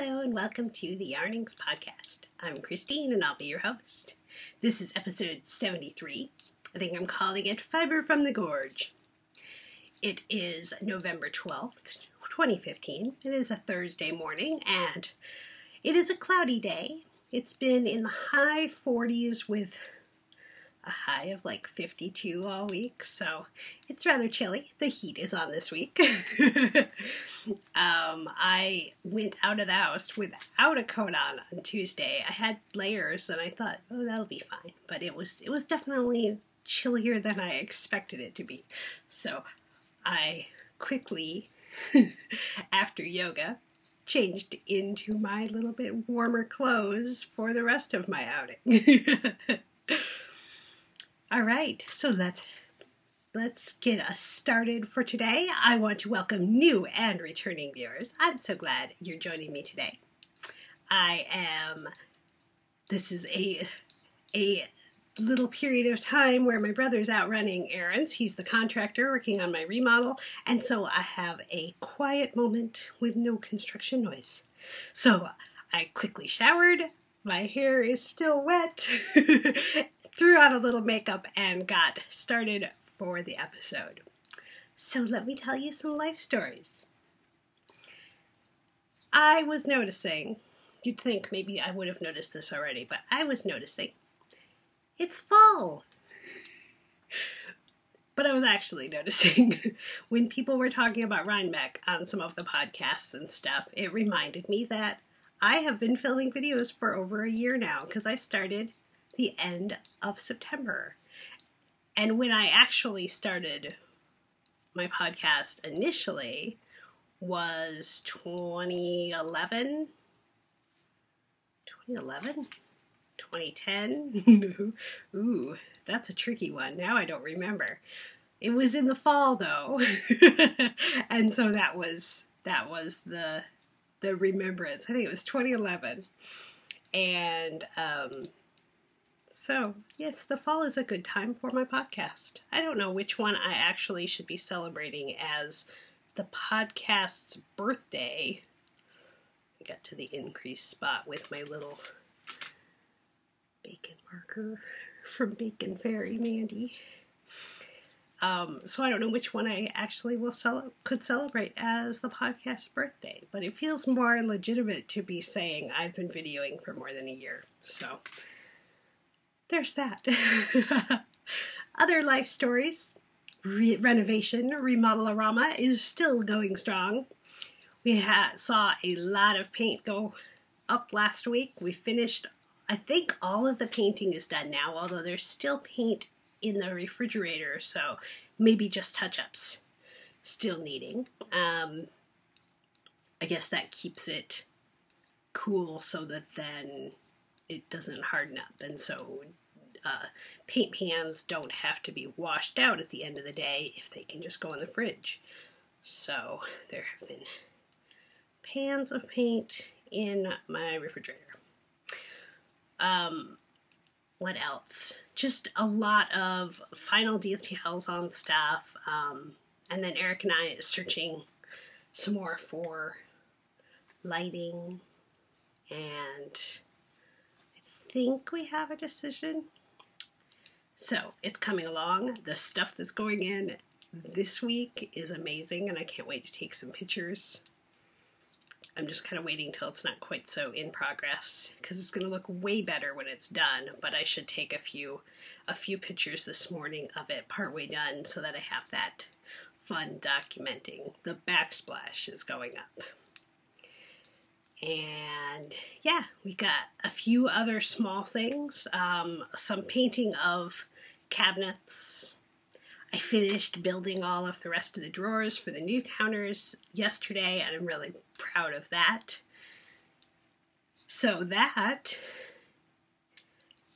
Hello and welcome to the Yarnings Podcast. I'm Christine and I'll be your host. This is episode 73. I think I'm calling it Fiber from the Gorge. It is November 12th, 2015. It is a Thursday morning and it is a cloudy day. It's been in the high 40s with a high of like 52 all week, so it's rather chilly. The heat is on this week. I went out of the house without a coat on Tuesday. I had layers and I thought, oh, that'll be fine. But it was definitely chillier than I expected it to be. So I quickly, after yoga, changed into my little bit warmer clothes for the rest of my outing. All right, so let's get us started for today. I want to welcome new and returning viewers. I'm so glad you're joining me today. This is a little period of time where my brother's out running errands. He's the contractor working on my remodel, and so I have a quiet moment with no construction noise. So I quickly showered. My hair is still wet. Threw on a little makeup and got started for the episode. So let me tell you some life stories. I was noticing, you'd think maybe I would have noticed this already, but I was noticing it's fall. But I was actually noticing when people were talking about Rhinebeck on some of the podcasts and stuff, it reminded me that I have been filming videos for over a year now because I started the end of September. And when I actually started my podcast initially was 2011? 2010? Ooh, that's a tricky one. Now I don't remember. It was in the fall though. And so that was the remembrance. I think it was 2011. And so, yes, the fall is a good time for my podcast. I don't know which one I actually should be celebrating as the podcast's birthday. I got to the increase spot with my little bacon marker from Bacon Fairy Mandy. So I don't know which one I actually could celebrate as the podcast's birthday, but it feels more legitimate to be saying I've been videoing for more than a year, so there's that. Other life stories. Renovation, Remodel-a-rama is still going strong. We saw a lot of paint go up last week. We finished, I think all of the painting is done now, although there's still paint in the refrigerator, so maybe just touch-ups still needing. I guess that keeps it cool so that then it doesn't harden up, and so paint pans don't have to be washed out at the end of the day if they can just go in the fridge. So there have been pans of paint in my refrigerator. What else? Just a lot of final details on stuff, and then Eric and I are searching some more for lighting, and I think we have a decision. So it's coming along. The stuff that's going in this week is amazing, and I can't wait to take some pictures. I'm just kind of waiting till it's not quite so in progress because it's going to look way better when it's done, but I should take a few pictures this morning of it partway done so that I have that fun documenting. The backsplash is going up. And yeah, we got a few other small things, some painting of cabinets. I finished building all of the rest of the drawers for the new counters yesterday, and I'm really proud of that. So that,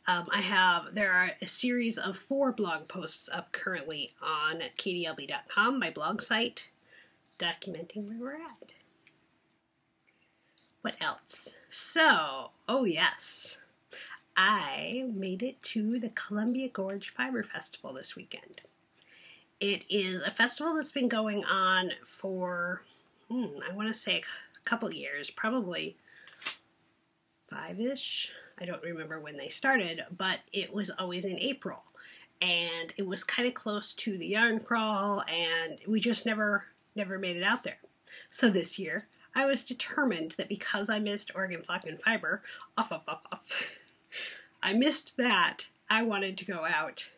there are a series of 4 blog posts up currently on kdlb.com, my blog site, documenting where we're at. What else? So, oh yes, I made it to the Columbia Gorge Fiber Festival this weekend. It is a festival that's been going on for, I want to say a couple years, probably 2005-ish. I don't remember when they started, but it was always in April. And it was kind of close to the yarn crawl, and we just never made it out there. So this year, I was determined that because I missed Oregon Flock and Fiber, I missed that, I wanted to go out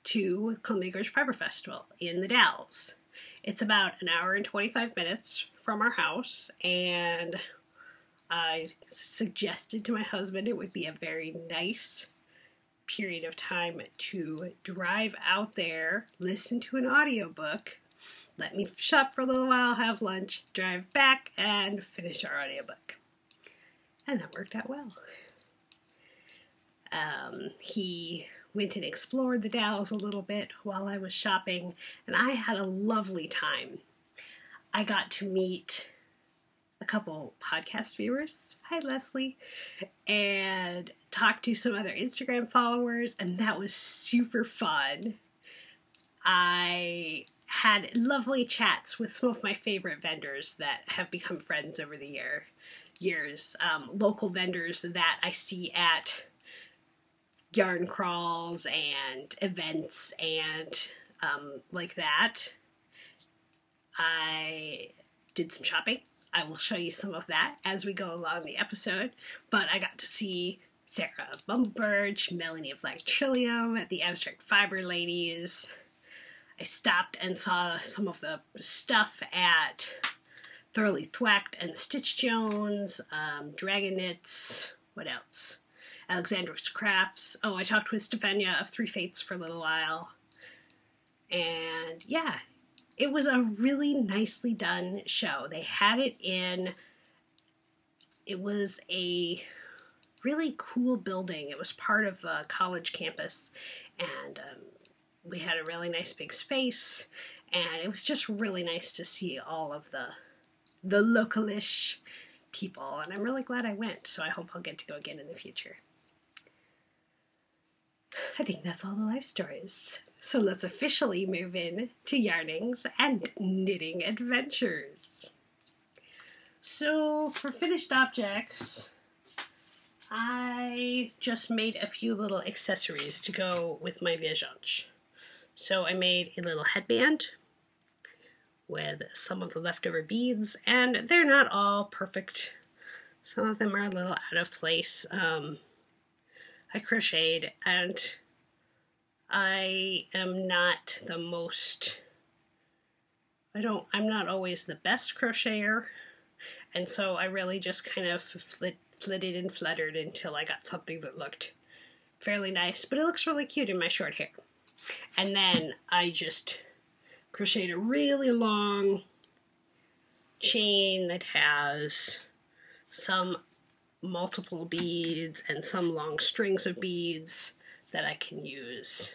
to Columbia Gorge Fiber Festival in the Dalles. It's about an hour and 25 minutes from our house, and I suggested to my husband it would be a very nice period of time to drive out there, listen to an audiobook, let me shop for a little while, have lunch, drive back, and finish our audiobook. And that worked out well. He went and explored the Dalles a little bit while I was shopping, and I had a lovely time. I got to meet a couple podcast viewers, hi Leslie, and talk to some other Instagram followers, and that was super fun. I had lovely chats with some of my favorite vendors that have become friends over the years. Local vendors that I see at yarn crawls and events and like that. I did some shopping. I will show you some of that as we go along the episode. But I got to see Sarah of Bumblebirch, Melanie of Black Trillium, the Abstract Fiber Ladies. I stopped and saw some of the stuff at Thoroughly Thwacked and Stitch Jones, Dragon Knits, what else? Alexandra's Crafts. Oh, I talked with Stefania of Three Fates for a little while. And yeah, it was a really nicely done show. They had it it was a really cool building. It was part of a college campus, and we had a really nice big space, and it was just really nice to see all of the localish people, and I'm really glad I went, so I hope I'll get to go again in the future. I think that's all the life stories. So let's officially move in to yarnings and knitting adventures. So for finished objects, I just made a few little accessories to go with my voyage. So I made a little headband with some of the leftover beads, and they're not all perfect. Some of them are a little out of place. I crocheted, and I am not the most, I'm not always the best crocheter, and so I really just kind of flitted and fluttered until I got something that looked fairly nice, but it looks really cute in my short hair. And then I just crocheted a really long chain that has some multiple beads and some long strings of beads that I can use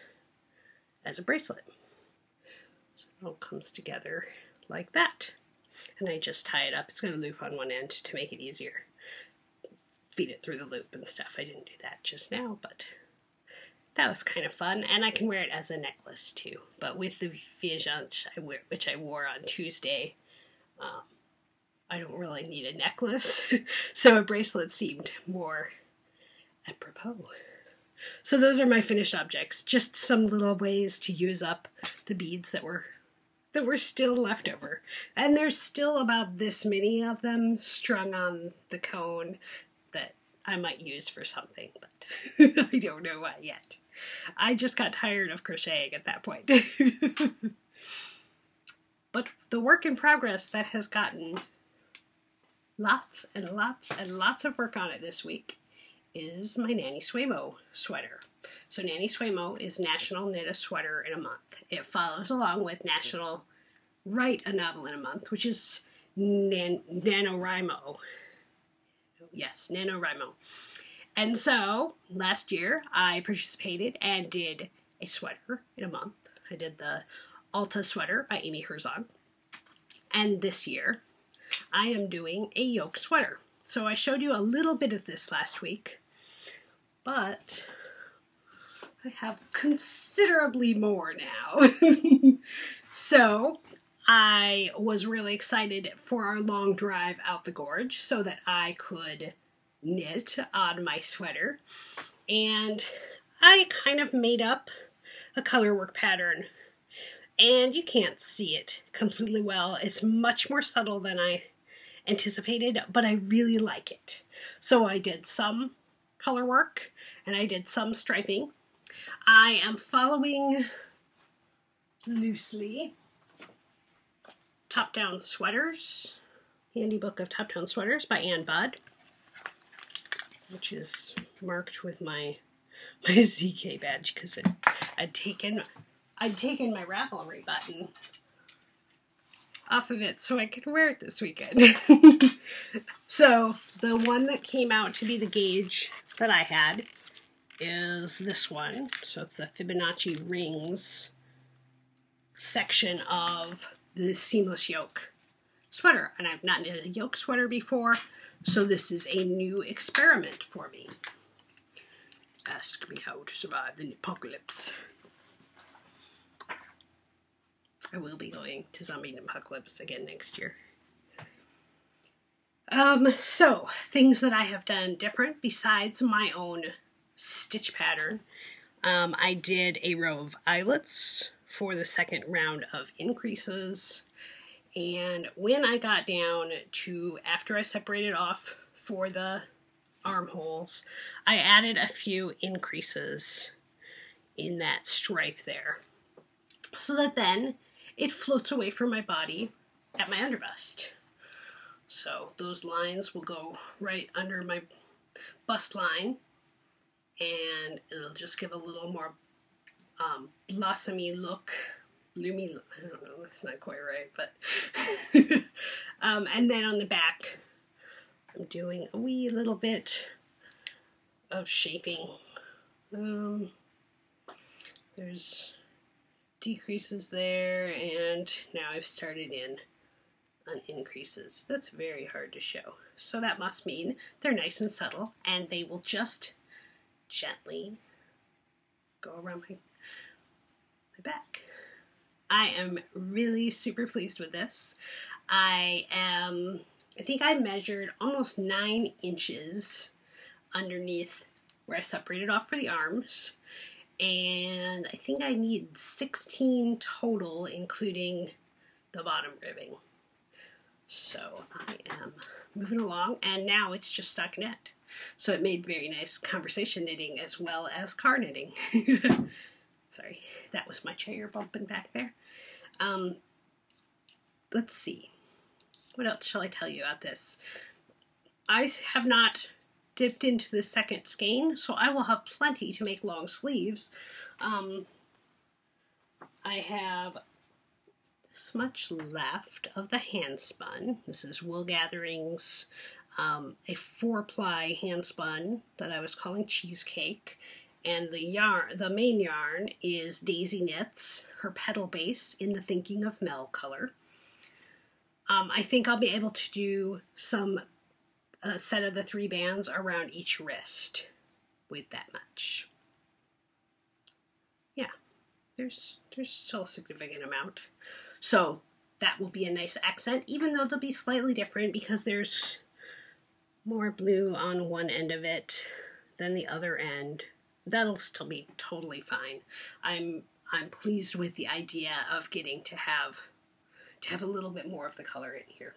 as a bracelet. So it all comes together like that. And I just tie it up. It's got a loop on one end to make it easier. Feed it through the loop and stuff. I didn't do that just now, but that was kind of fun. And I can wear it as a necklace too. But with the vigeant, which I wore on Tuesday, I don't really need a necklace, so a bracelet seemed more apropos. So those are my finished objects, just some little ways to use up the beads that were still left over. And there's still about this many of them strung on the cone that I might use for something, but I don't know what yet. I just got tired of crocheting at that point. But the work in progress that has gotten lots and lots and lots of work on it this week is my NaKniSweMo sweater. So NaKniSweMo is National Knit a Sweater in a Month. It follows along with National Write a Novel in a Month, which is NaNoWriMo. Yes, NaNoWriMo. And so last year I participated and did a sweater in a month. I did the Alta sweater by Amy Herzog. And this year I am doing a yoke sweater. So I showed you a little bit of this last week, but I have considerably more now. So I was really excited for our long drive out the gorge so that I could knit on my sweater, and I kind of made up a colorwork pattern, and you can't see it completely well. It's much more subtle than I anticipated, but I really like it. So I did some color work and I did some striping. I am following loosely Top Down Sweaters, Handy Book of Top Down Sweaters by Ann Budd, which is marked with my ZK badge because I'd taken my Ravelry button off of it so I could wear it this weekend. So the one that came out to be the gauge that I had is this one. So it's the Fibonacci rings section of the seamless yoke sweater. And I've not knitted a yoke sweater before, so this is a new experiment for me. Ask me how to survive the apocalypse. I will be going to Zombie Apocalypse again next year. So, things that I have done different besides my own stitch pattern. I did a row of eyelets for the second round of increases. And when I got down to, after I separated off for the armholes, I added a few increases in that stripe there, so that then it floats away from my body at my underbust. So those lines will go right under my bust line, and it'll just give a little more blossomy look. Bloomy look. I don't know, that's not quite right, but and then on the back I'm doing a wee little bit of shaping. There's decreases there, and now I've started in on increases. That's very hard to show. So that must mean they're nice and subtle, and they will just gently go around my back. I am really super pleased with this. I think I measured almost 9 inches underneath where I separated off for the arms, and I think I need 16 total, including the bottom ribbing. So I am moving along, and now it's just stockinette. So it made very nice conversation knitting as well as car knitting. Sorry, that was my chair bumping back there. Let's see. What else shall I tell you about this? I have not dipped into the second skein, so I will have plenty to make long sleeves. I have this much left of the hand spun. This is Wool Gatherings, a 4-ply hand spun that I was calling Cheesecake. And the main yarn is Daisy Knits, her petal base in the Thinking of Mel color. I think I'll be able to do some set of the 3 bands around each wrist with that much. Yeah, there's still a significant amount. So that will be a nice accent, even though they'll be slightly different because there's more blue on one end of it than the other end. That'll still be totally fine. I'm pleased with the idea of getting to have a little bit more of the color in here.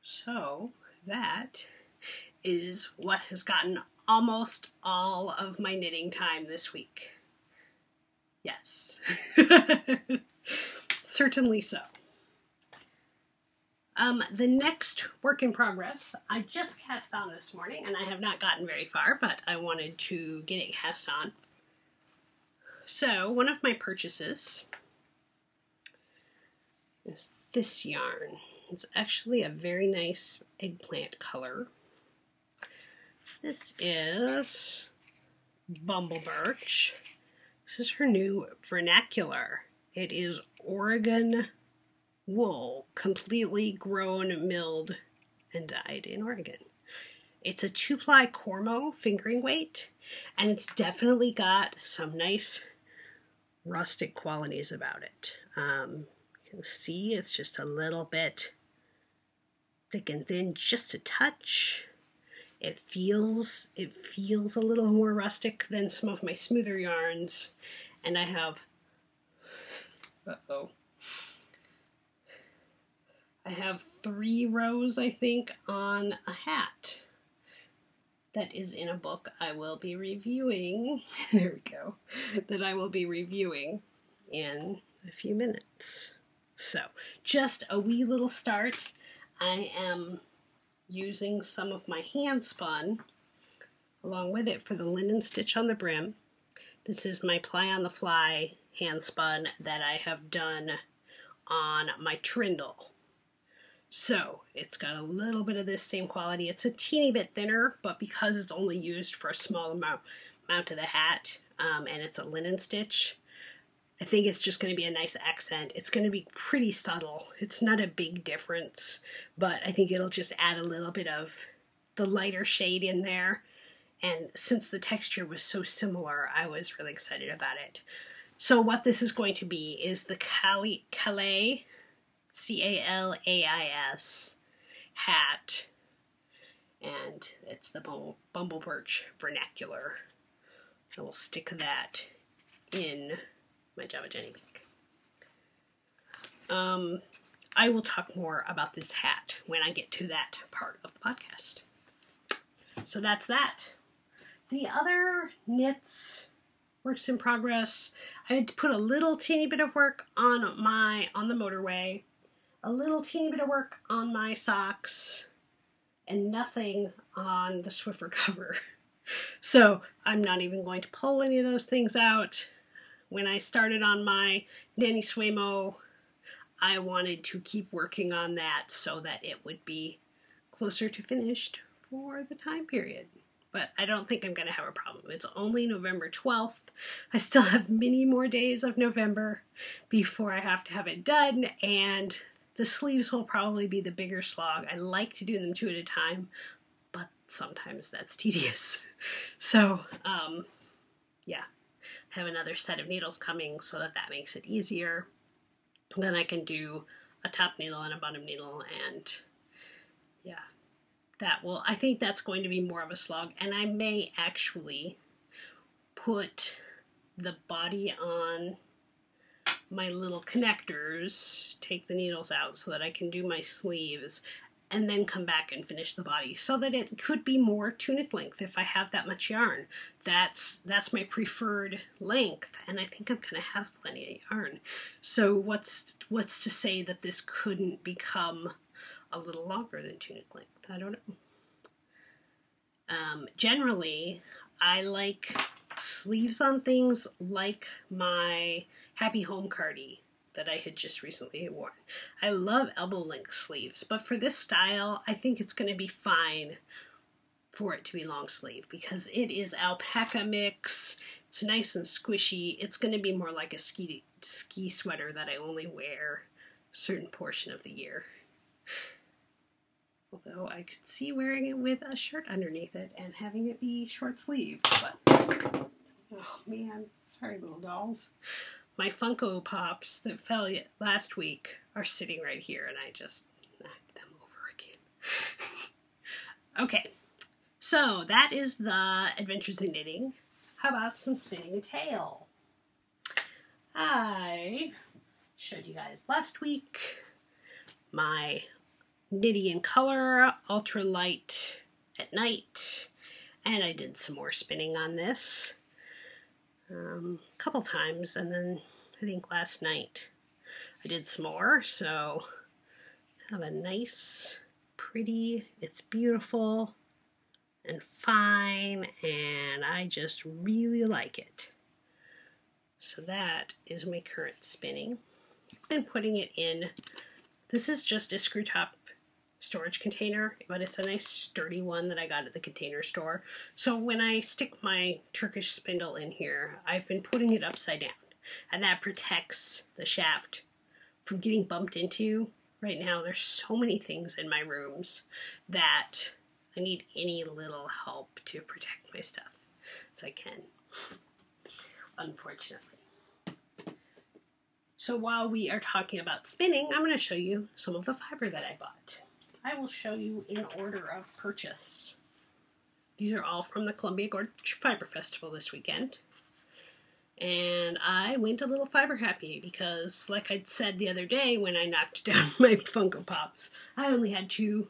So that is what has gotten almost all of my knitting time this week. Yes. Certainly so. The next work in progress, I just cast on this morning, and I have not gotten very far, but I wanted to get it cast on. So, one of my purchases is this yarn. It's actually a very nice eggplant color. This is Bumble Birch. This is her new vernacular. It is Oregon wool, completely grown, milled, and dyed in Oregon. It's a 2-ply Cormo fingering weight, and it's definitely got some nice rustic qualities about it. You can see it's just a little bit thick and thin just a touch. It feels a little more rustic than some of my smoother yarns. And I have, I have 3 rows, I think, on a hat that is in a book I will be reviewing. There we go. That I will be reviewing in a few minutes. So, just a wee little start. I am using some of my hand spun along with it for the linen stitch on the brim. This is my ply on the fly hand spun that I have done on my trindle. So it's got a little bit of this same quality. It's a teeny bit thinner, but because it's only used for a small amount of the hat, and it's a linen stitch, I think it's just going to be a nice accent. It's going to be pretty subtle. It's not a big difference, but I think it'll just add a little bit of the lighter shade in there. And since the texture was so similar, I was really excited about it. So what this is going to be is the Calais, C-A-L-A-I-S hat, and it's the Bumble Birch vernacular. I will stick that in my Java Jenny pick. I will talk more about this hat when I get to that part of the podcast. So that's that. The other knits, works in progress, I had to put a little teeny bit of work on the motorway, a little teeny bit of work on my socks, and nothing on the Swiffer cover. So I'm not even going to pull any of those things out. When I started on my NaKniSweMo, I wanted to keep working on that so that it would be closer to finished for the time period. But I don't think I'm going to have a problem. It's only November 12th. I still have many more days of November before I have to have it done, and the sleeves will probably be the bigger slog. I like to do them 2 at a time, but sometimes that's tedious. So, yeah, I have another set of needles coming so that makes it easier. Then I can do a top needle and a bottom needle, and yeah, I think that's going to be more of a slog, and I may actually put the body on my little connectors, take the needles out so that I can do my sleeves, and then come back and finish the body, so that it could be more tunic length if I have that much yarn. That's my preferred length, and I think I'm going to have plenty of yarn. So what's to say that this couldn't become a little longer than tunic length? I don't know. Generally, I like sleeves on things like my Happy Home Cardi that I had just recently worn. I love elbow length sleeves, but for this style, I think it's going to be fine for it to be long sleeve because it is alpaca mix. It's nice and squishy. It's going to be more like a ski sweater that I only wear a certain portion of the year. Although I could see wearing it with a shirt underneath it and having it be short sleeve, but oh man, sorry little dolls. My Funko Pops that fell last week are sitting right here, and I just knocked them over again. Okay, so that is the Adventures in Knitting. How about some spinning a tale? I showed you guys last week my Knitty in Color Ultralight at Night, and I did some more spinning on this. A couple times, and then I think last night I did some more, so I have a nice, pretty, it's beautiful and fine, and I just really like it. So that is my current spinning. I've been putting it in, this is just a screw top storage container, but it's a nice sturdy one that I got at the container store. So when I stick my Turkish spindle in here, I've been putting it upside down, and that protects the shaft from getting bumped into. Right now there's so many things in my rooms that I need any little help to protect my stuff as I can, unfortunately. So while we are talking about spinning, I'm going to show you some of the fiber that I bought. I will show you in order of purchase. These are all from the Columbia Gorge Fiber Festival this weekend. And I went a little fiber happy because, like I'd said the other day when I knocked down my Funko Pops, I only had 2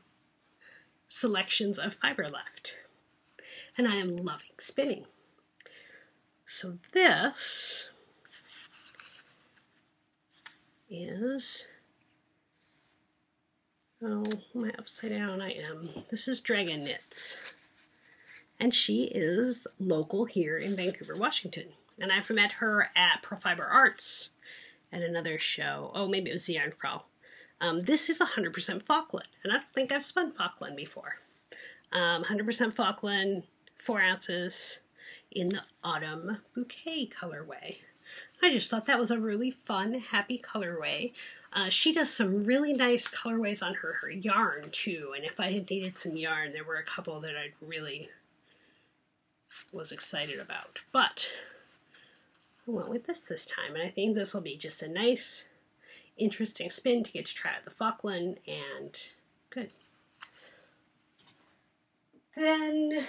selections of fiber left. And I am loving spinning. So this is, oh, am I upside down? I am. This is Dragon Knits. And she is local here in Vancouver, Washington. And I've met her at Pro Fiber Arts at another show. Oh, maybe it was the Yarn Crawl. This is 100% Falkland, and I don't think I've spun Falkland before. 100% Falkland, 4 ounces in the Autumn Bouquet colorway. I just thought that was a really fun, happy colorway. She does some really nice colorways on her yarn, too, and if I had needed some yarn, there were a couple that I really was excited about. But I went with this time, and I think this will be just a nice, interesting spin to get to try out the Falkland, and good. Then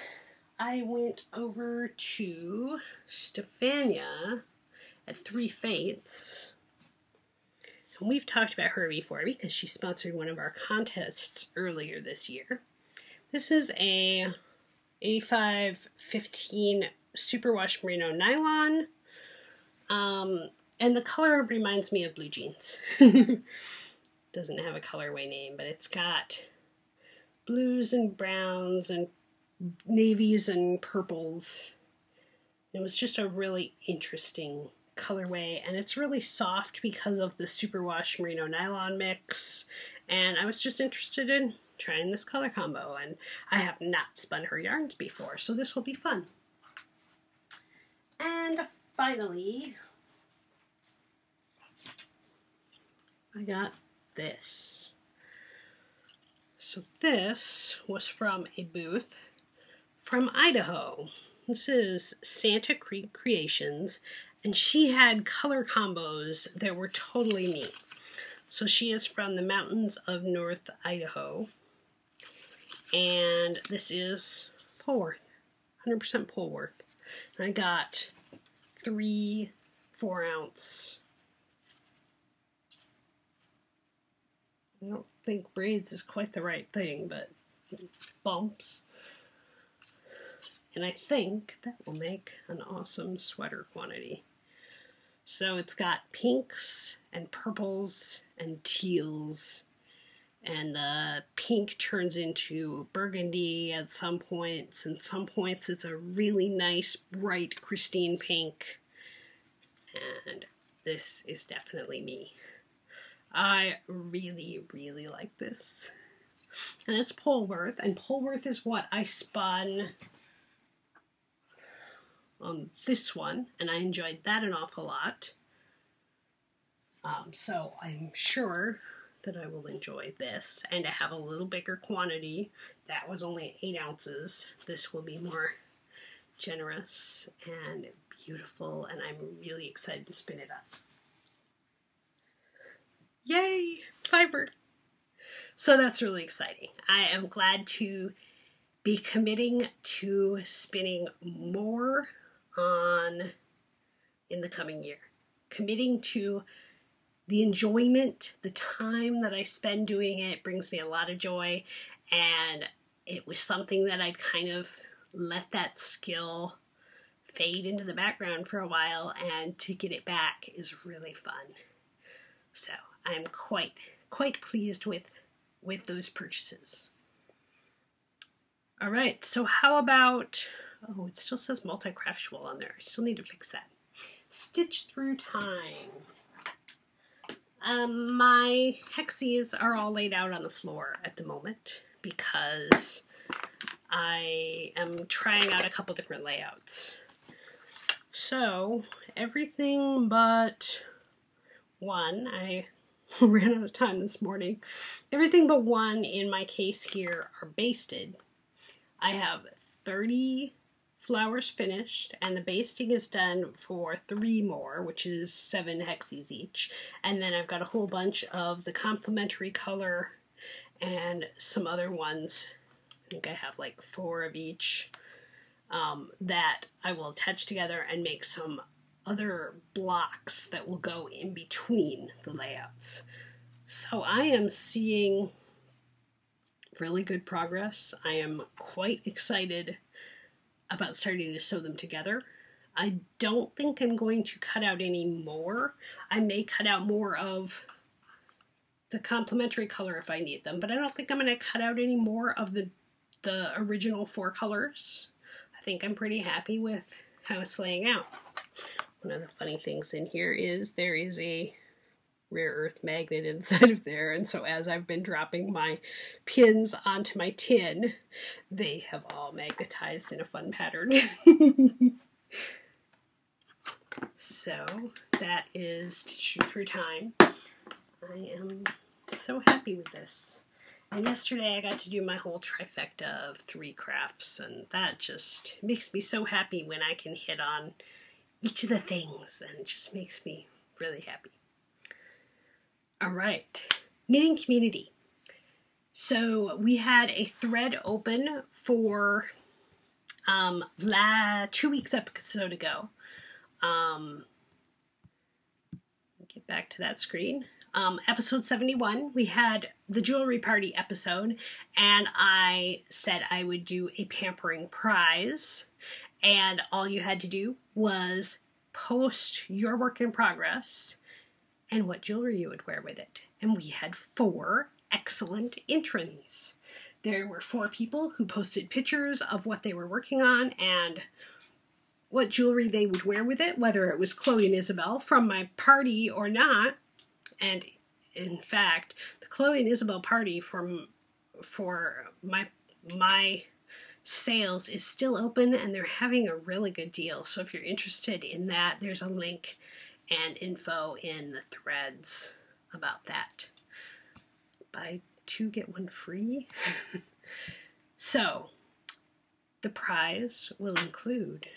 I went over to Stefania at 3 Fates, and we've talked about her before because she sponsored one of our contests earlier this year. This is a 85-15 superwash merino nylon. And the color reminds me of blue jeans. Doesn't have a colorway name, but it's got blues and browns and navies and purples. It was just a really interesting colorway, and it's really soft because of the superwash merino nylon mix, and I was just interested in trying this color combo, and I have not spun her yarns before, so this will be fun. And finally, I got this. So this was from a booth from Idaho. This is Santa Creek Creations, and she had color combos that were totally neat. So she is from the mountains of North Idaho, and this is Polworth, 100% Polworth. And I got 3 4-ounce. I don't think braids is quite the right thing, but bumps. And I think that will make an awesome sweater quantity. So it's got pinks and purples and teals, and the pink turns into burgundy at some points, and some points it's a really nice, bright, Christine pink. And this is definitely me. I really, really like this. And it's Polworth, and Polworth is what I spun on this one, and I enjoyed that an awful lot. So I'm sure that I will enjoy this, and to have a little bigger quantity. That was only 8 ounces. This will be more generous and beautiful, and I'm really excited to spin it up. Yay! Fiber! So that's really exciting. I am glad to be committing to spinning more in the coming year. Committing to the enjoyment, the time that I spend doing it brings me a lot of joy, and it was something that I'd kind of let that skill fade into the background for a while, and to get it back is really fun. So I'm quite pleased with those purchases. All right, so how about, oh, it still says multicraft xual on there. I still need to fix that. Stitch through time. My hexies are all laid out on the floor at the moment because I am trying out a couple different layouts. So everything but one, I ran out of time this morning. Everything but one in my case here are basted. I have 30 flowers finished, and the basting is done for 3 more, which is 7 hexies each. And then I've got a whole bunch of the complementary color and some other ones. I think I have like 4 of each that I will attach together and make some other blocks that will go in between the layouts. So I am seeing really good progress. I am quite excited about starting to sew them together. I don't think I'm going to cut out any more. I may cut out more of the complementary color if I need them, but I don't think I'm going to cut out any more of the original 4 colors. I think I'm pretty happy with how it's laying out. One of the funny things in here is there is a rare earth magnet inside of there, and so as I've been dropping my pins onto my tin, they have all magnetized in a fun pattern. So that is tissue through time. I am so happy with this. And yesterday I got to do my whole trifecta of 3 crafts, and that just makes me so happy when I can hit on each of the things, and it just makes me really happy. All right, knitting community. So we had a thread open for 2 weeks episode ago. Get back to that screen. Episode 71, we had the jewelry party episode, and I said I would do a pampering prize, and all you had to do was post your work in progress and what jewelry you would wear with it. And we had 4 excellent entries. There were 4 people who posted pictures of what they were working on and what jewelry they would wear with it, whether it was Chloe and Isabel from my party or not. And in fact, the Chloe and Isabel party for my sales is still open, and they're having a really good deal. So if you're interested in that, there's a link and info in the threads about that. Buy 2, get 1 free. So the prize will include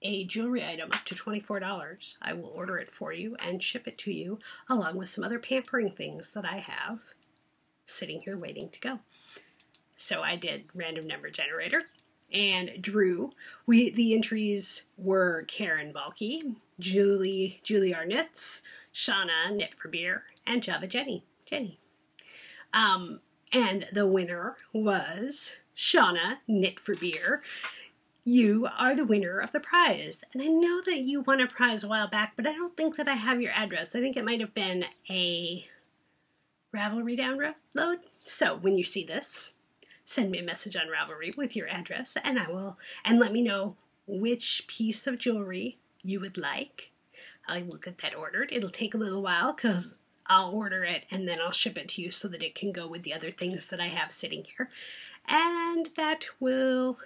a jewelry item up to $24. I will order it for you and ship it to you, along with some other pampering things that I have sitting here waiting to go. So I did random number generator and drew. The entries were Karen Balky, Julie R. Knits, Shauna Knit for Beer, and Java Jenny. And the winner was Shauna Knit for Beer. You are the winner of the prize. And I know that you won a prize a while back, but I don't think that I have your address. I think it might have been a Ravelry download. So when you see this, send me a message on Ravelry with your address, and let me know which piece of jewelry you would like. I will get that ordered. It'll take a little while because I'll order it and then I'll ship it to you so that it can go with the other things that I have sitting here. And that will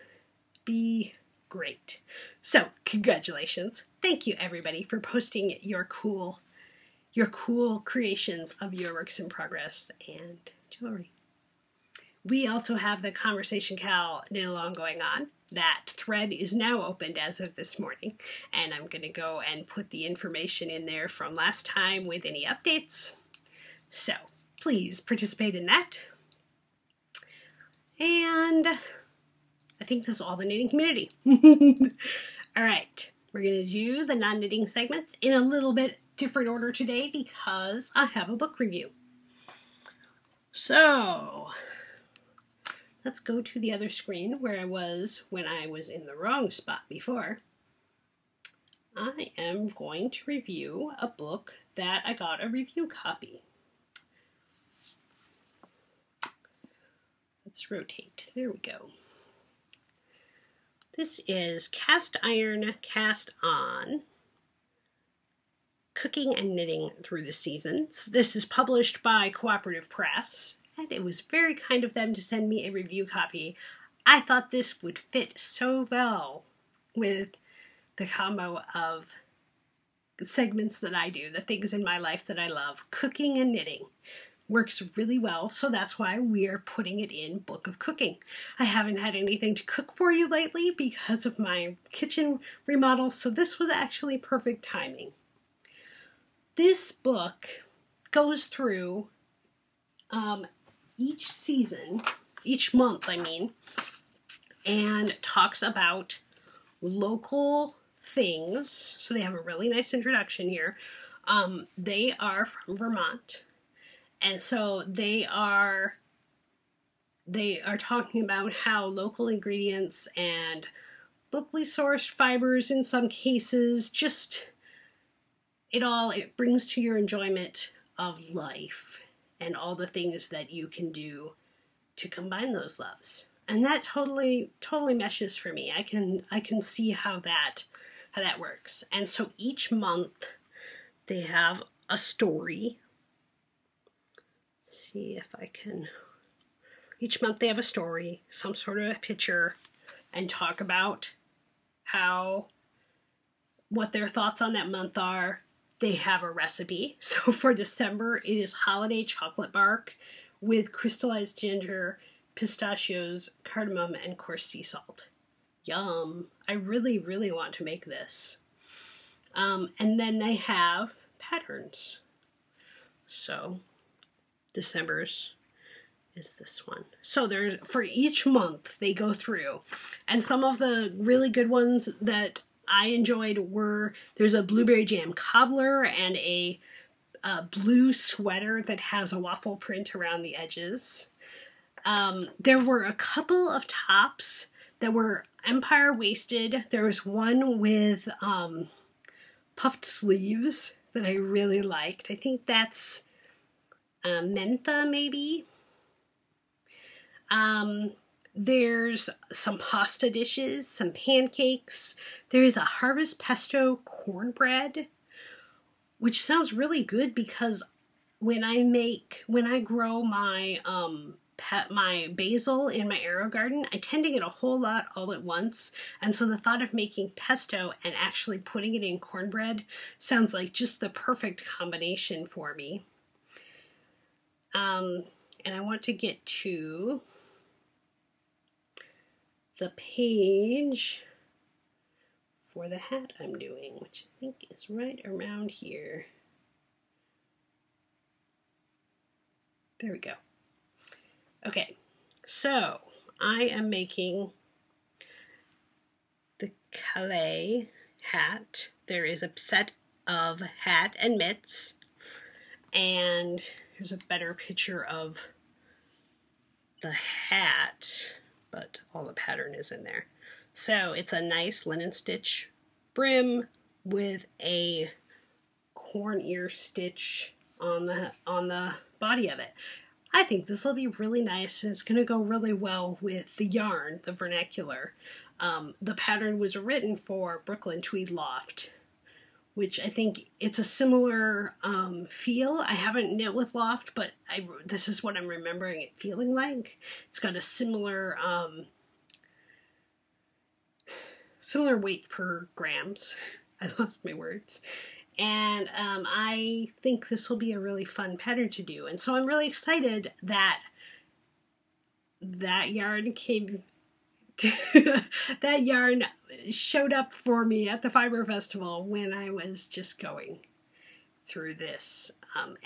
be great. So congratulations. Thank you everybody for posting your cool creations of your works in progress and jewelry. We also have the Conversation Cal knit along going on. That thread is now opened as of this morning, and I'm going to go and put the information in there from last time with any updates. So please participate in that. And I think that's all the knitting community. All right, we're going to do the non-knitting segments in a little bit different order today because I have a book review. So let's go to the other screen where I was when I was in the wrong spot before. I am going to review a book that I got a review copy. Let's rotate. There we go. This is Cast Iron, Cast On, Cooking and Knitting Through the Seasons. This is published by Cooperative Press, and it was very kind of them to send me a review copy. I thought this would fit so well with the combo of segments that I do, the things in my life that I love. Cooking and knitting works really well, so that's why we are putting it in Book of Cooking. I haven't had anything to cook for you lately because of my kitchen remodel, so this was actually perfect timing. This book goes through each season, each month, I mean, and talks about local things. So they have a really nice introduction here. They are from Vermont, and so they are talking about how local ingredients and locally sourced fibers in some cases, just it brings to your enjoyment of life and all the things that you can do to combine those loves. And that totally meshes for me. I can see how that works. And so each month they have a story. Let's see if I can. Each month they have a story, some sort of a picture, and talk about what their thoughts on that month are. They have a recipe. So for December, it is holiday chocolate bark with crystallized ginger, pistachios, cardamom, and coarse sea salt. Yum. I really, really want to make this. And then they have patterns. So December's is this one. So there's, for each month they go through, and some of the really good ones that I enjoyed were, there's a blueberry jam cobbler and a blue sweater that has a waffle print around the edges. There were a couple of tops that were empire waisted. There was one with puffed sleeves that I really liked. I think that's mentha maybe. There's some pasta dishes, some pancakes. There's a harvest pesto cornbread, which sounds really good because when I grow my my basil in my AeroGarden, I tend to get a whole lot all at once. And so the thought of making pesto and actually putting it in cornbread sounds like just the perfect combination for me. And I want to get to the page for the hat I'm doing, which I think is right around here. There we go. Okay, so I am making the Calais hat. There is a set of hat and mitts, and here's a better picture of the hat, but all the pattern is in there. So it's a nice linen stitch brim with a corn ear stitch on the body of it. I think this will be really nice, and it's going to go really well with the yarn, the vernacular. The pattern was written for Brooklyn Tweed Loft, which I think it's a similar feel. I haven't knit with Loft, but this is what I'm remembering it feeling like. It's got a similar weight per grams. I lost my words. And I think this will be a really fun pattern to do. And so I'm really excited that yarn came, that yarn showed up for me at the Fiber Festival when I was just going through this.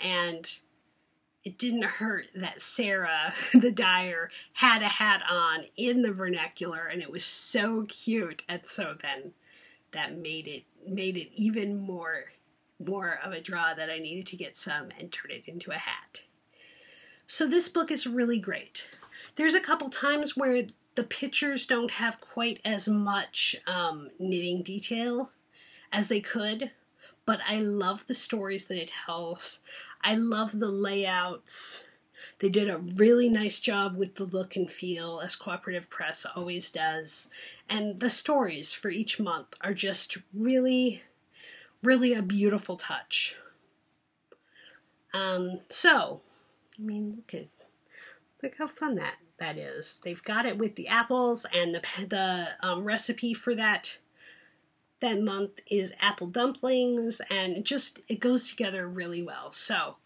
And it didn't hurt that Sarah, the dyer, had a hat on in the vernacular, and it was so cute. And so then that made it even more of a draw that I needed to get some and turn it into a hat. So this book is really great. There's a couple times where the pictures don't have quite as much knitting detail as they could, but I love the stories that it tells. I love the layouts. They did a really nice job with the look and feel, as Cooperative Press always does. And the stories for each month are just really, really a beautiful touch. So, I mean, look how fun that is. They've got it with the apples, and the recipe for that month is apple dumplings, and it goes together really well. So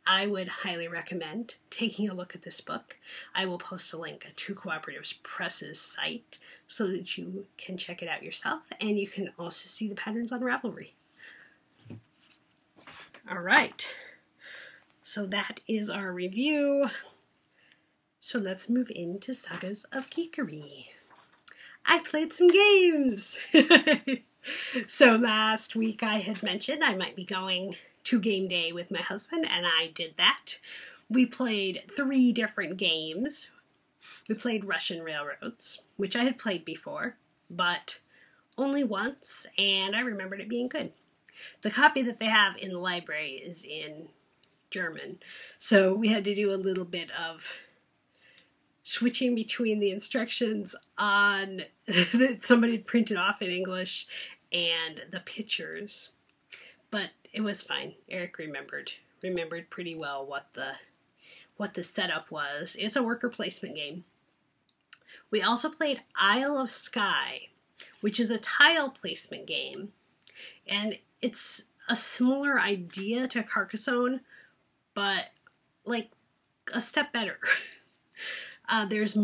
I would highly recommend taking a look at this book. I will post a link to Cooperative Press's site so that you can check it out yourself, and you can also see the patterns on Ravelry. All right, so that is our review. So let's move into Sagas of Geekery. I played some games! So last week I had mentioned I might be going to game day with my husband, and I did that. We played 3 different games. We played Russian Railroads, which I had played before, but only once, and I remembered it being good. The copy that they have in the library is in German, so we had to do a little bit of switching between the instructions on that somebody had printed off in English and the pictures. But it was fine. Eric remembered pretty well what the setup was. It's a worker placement game. We also played Isle of Skye, which is a tile placement game, and it's a similar idea to Carcassonne, but like a step better. There's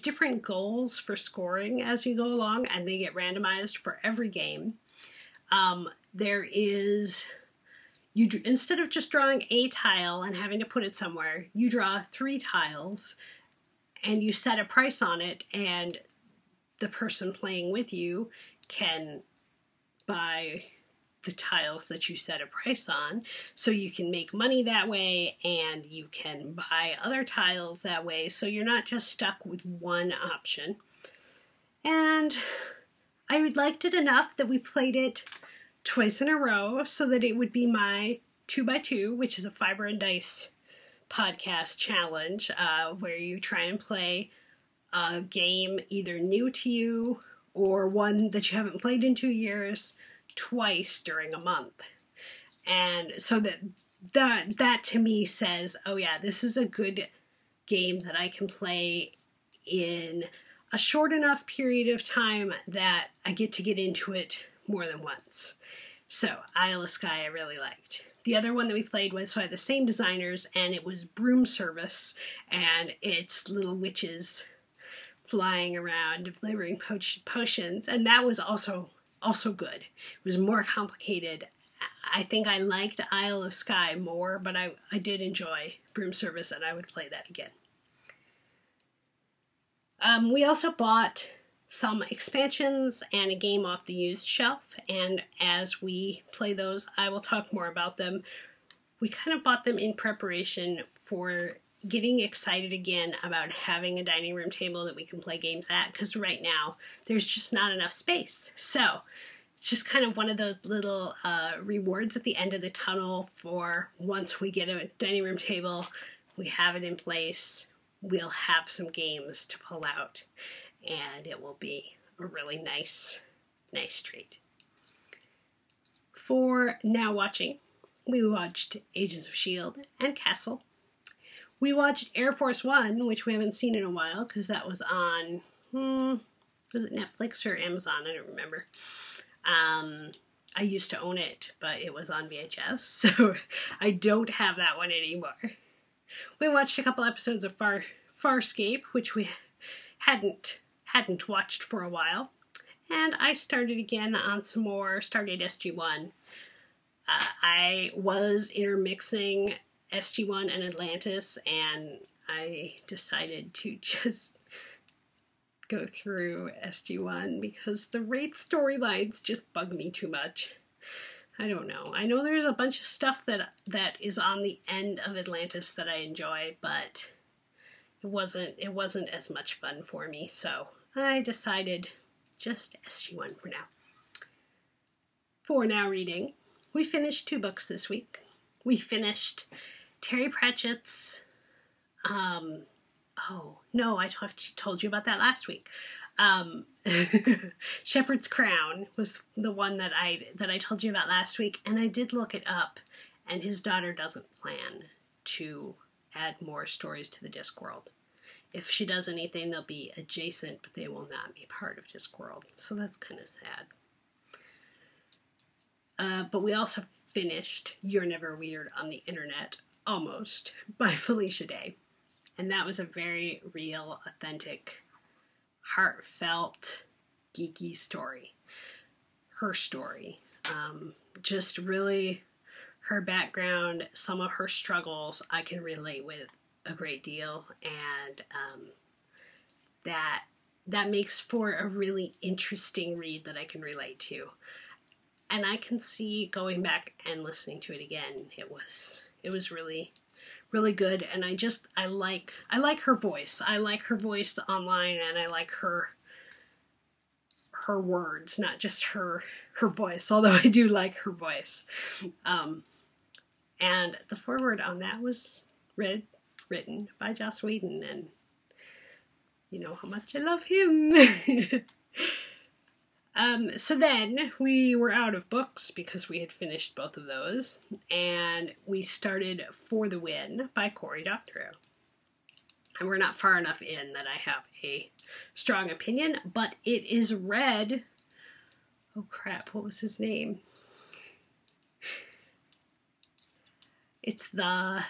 different goals for scoring as you go along, and they get randomized for every game. Instead of just drawing a tile and having to put it somewhere, you draw 3 tiles and you set a price on it, and the person playing with you can buy the tiles that you set a price on, so you can make money that way, and you can buy other tiles that way, so you're not just stuck with one option. And I liked it enough that we played it twice in a row so that it would be my 2x2, which is a Fiber and Dice podcast challenge, where you try and play a game either new to you or one that you haven't played in 2 years twice during a month. And so that to me says, oh yeah, this is a good game that I can play in a short enough period of time that I get to get into it more than once. So Isle of Skye I really liked. The other one that we played was by the same designers, and it was Broom Service, and it's little witches flying around delivering potions, and that was also good. It was more complicated. I think I liked Isle of Skye more, but I did enjoy Broom Service, and I would play that again. We also bought some expansions and a game off the used shelf, and as we play those, I will talk more about them. We kind of bought them in preparation for getting excited again about having a dining room table that we can play games at, because right now there's just not enough space. So it's just kind of one of those little rewards at the end of the tunnel for once we get a dining room table, we have it in place, we'll have some games to pull out, and it will be a really nice treat. For Now Watching, we watched Agents of S.H.I.E.L.D. and Castle. We watched Air Force One, which we haven't seen in a while because that was on, was it Netflix or Amazon? I don't remember. I used to own it, but it was on VHS, so I don't have that one anymore. We watched a couple episodes of Farscape, which we hadn't watched for a while, and I started again on some more Stargate SG-1. I was intermixing SG-1 and Atlantis, and I decided to just go through SG-1 because the Wraith storylines just bug me too much. I don't know. I know there's a bunch of stuff that is on the end of Atlantis that I enjoy, but it wasn't as much fun for me, so I decided just SG-1 for now. For Now Reading, we finished 2 books this week. We finished Terry Pratchett's, I told you about that last week. Shepherd's Crown was the one that I told you about last week, and I did look it up, and his daughter doesn't plan to add more stories to the Discworld. If she does anything, they'll be adjacent, but they will not be part of Discworld, so that's kind of sad. But we also finished You're Never Weird on the Internet, almost, by Felicia Day. And that was a very real, authentic, heartfelt, geeky story. Her story. Just really her background, some of her struggles I can relate with a great deal, and that makes for a really interesting read that I can relate to. And I can see going back and listening to it again, it was really, really good. And I like her voice. I like her voice online, and I like her words, not just her voice, although I do like her voice. And the foreword on that was written by Joss Whedon, and you know how much I love him. So then we were out of books because we had finished both of those, and we started For the Win by Cory Doctorow. And we're not far enough in that I have a strong opinion, but it is read... Oh crap, what was his name? It's the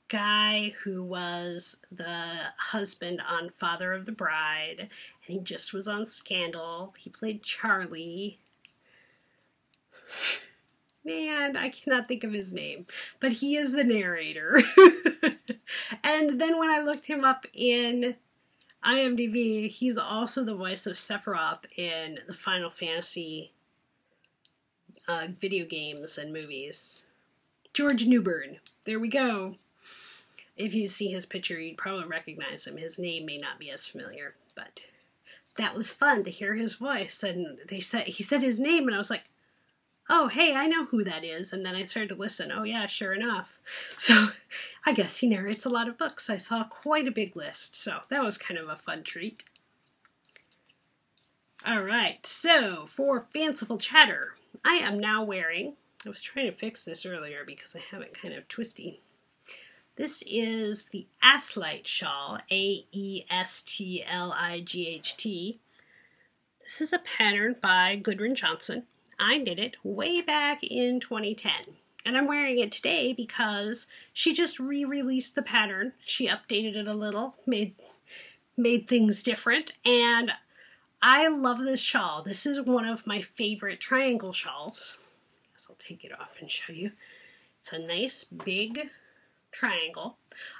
guy who was the husband on Father of the Bride, and he just was on Scandal. He played Charlie. Man, I cannot think of his name, but he is the narrator. And then when I looked him up in IMDb, he's also the voice of Sephiroth in the Final Fantasy video games and movies. George Newbern. There we go. If you see his picture, you'd probably recognize him. His name may not be as familiar, but that was fun to hear his voice. And he said his name, and I was like, oh, hey, I know who that is. And then I started to listen. Oh, yeah, sure enough. So I guess he narrates a lot of books. I saw quite a big list, so that was kind of a fun treat. All right, so for Fanciful Chatter, I am now wearing... I was trying to fix this earlier because I have it kind of twisty. This is the Aestlight shawl, Aestlight. This is a pattern by Gudrun Johnson. I did it way back in 2010. And I'm wearing it today because she just re-released the pattern. She updated it a little, made things different, and I love this shawl. This is one of my favorite triangle shawls. I guess I'll take it off and show you. It's a nice big triangle.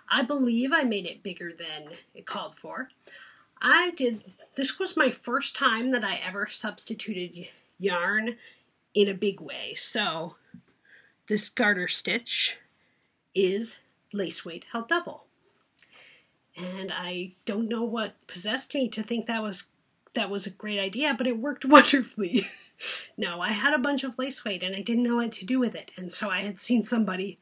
I believe I made it bigger than it called for. This was my first time that I ever substituted yarn in a big way. So this garter stitch is lace weight held double. And I don't know what possessed me to think that was a great idea, but it worked wonderfully. No, I had a bunch of lace weight and I didn't know what to do with it. And so I had seen somebody.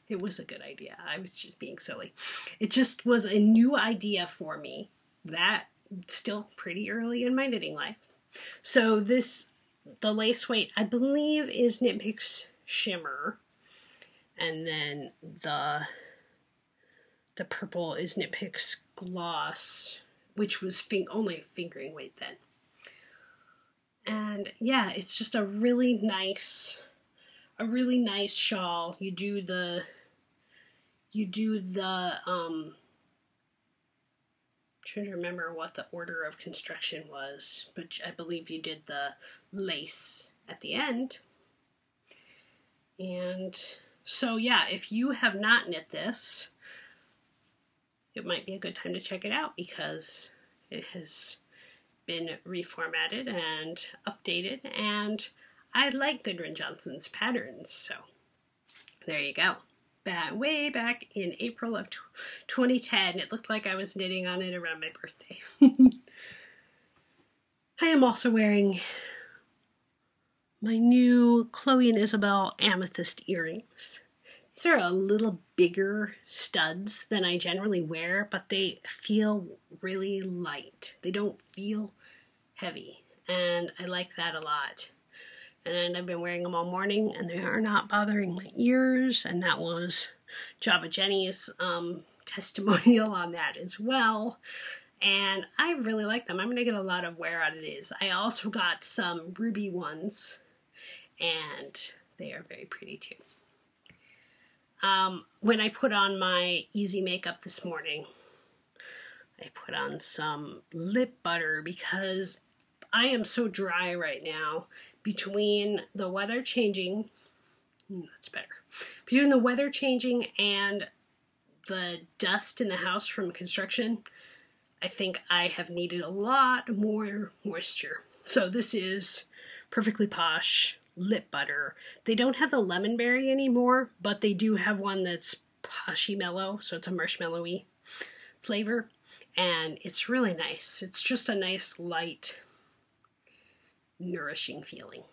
It was a good idea. I was just being silly. It just was a new idea for me. That still pretty early in my knitting life. So the lace weight, I believe, is Knit Picks Shimmer. And then the purple is Knit Picks Gloss, which was only fingering weight then. And yeah, it's just a really nice shawl. You do the trying to remember what the order of construction was, but I believe you did the lace at the end. And so yeah, if you have not knit this, it might be a good time to check it out because it has been reformatted and updated, and I like Gudrun Johnson's patterns, so there you go. Way back in April of 2010, it looked like I was knitting on it around my birthday. I am also wearing my new Chloe and Isabel amethyst earrings. These are a little bigger studs than I generally wear, but they feel really light. They don't feel heavy, and I like that a lot. And I've been wearing them all morning, and they are not bothering my ears, and that was Java Jenny's testimonial on that as well. And I really like them. I'm going to get a lot of wear out of these. I also got some ruby ones, and they are very pretty too. When I put on my easy makeup this morning, I put on some lip butter because I am so dry right now between the weather changing. That's better. Between the weather changing and the dust in the house from construction, I think I have needed a lot more moisture. So this is Perfectly Posh lip butter. They don't have the lemon berry anymore, but they do have one that's poshy mellow, so it's a marshmallowy flavor, and it's really nice. It's just a nice, light, nourishing feeling.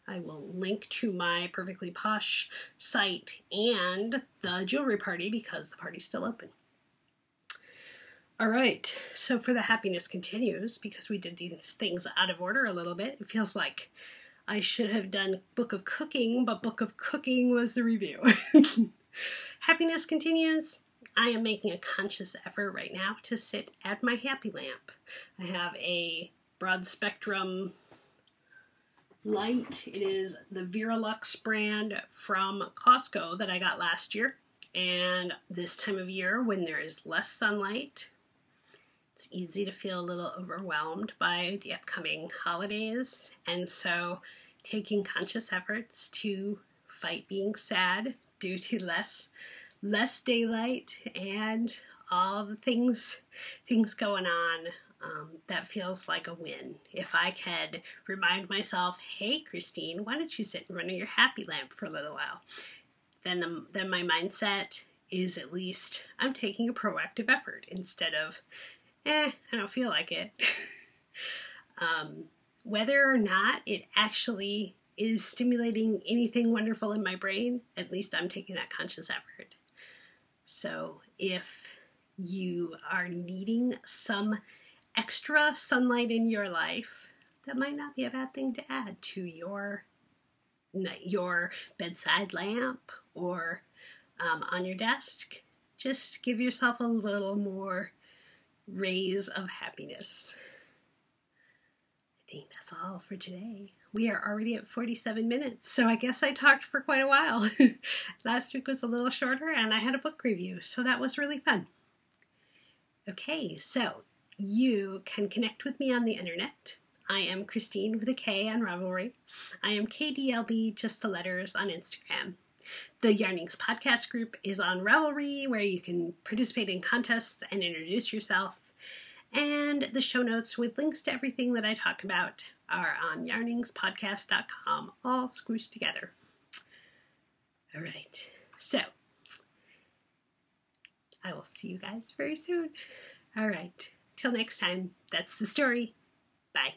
I will link to my Perfectly Posh site and the jewelry party because the party's still open. All right, so for the happiness continues, because we did these things out of order a little bit, it feels like I should have done Book of Cooking, but Book of Cooking was the review. Happiness continues. I am making a conscious effort right now to sit at my happy lamp. I have a broad spectrum light. It is the Veralux brand from Costco that I got last year. And this time of year, when there is less sunlight, it's easy to feel a little overwhelmed by the upcoming holidays. And so taking conscious efforts to fight being sad due to less daylight and all the things going on, that feels like a win. If I could remind myself, hey Christine, why don't you sit in front of your happy lamp for a little while, then my mindset is at least I'm taking a proactive effort instead of I don't feel like it. Whether or not it actually is stimulating anything wonderful in my brain, at least I'm taking that conscious effort. So if you are needing some extra sunlight in your life, that might not be a bad thing to add to your bedside lamp or on your desk. Just give yourself a little more rays of happiness. I think that's all for today. We are already at 47 minutes, so I guess I talked for quite a while. Last week was a little shorter, and I had a book review, so that was really fun. Okay, so you can connect with me on the internet. I am Christine with a K on Ravelry. I am KDLB, just the letters, on Instagram. The Yarnings podcast group is on Ravelry, where you can participate in contests and introduce yourself. And the show notes with links to everything that I talk about are on yarningspodcast.com, all squished together. All right, so I will see you guys very soon. All right, till next time, that's the story. Bye.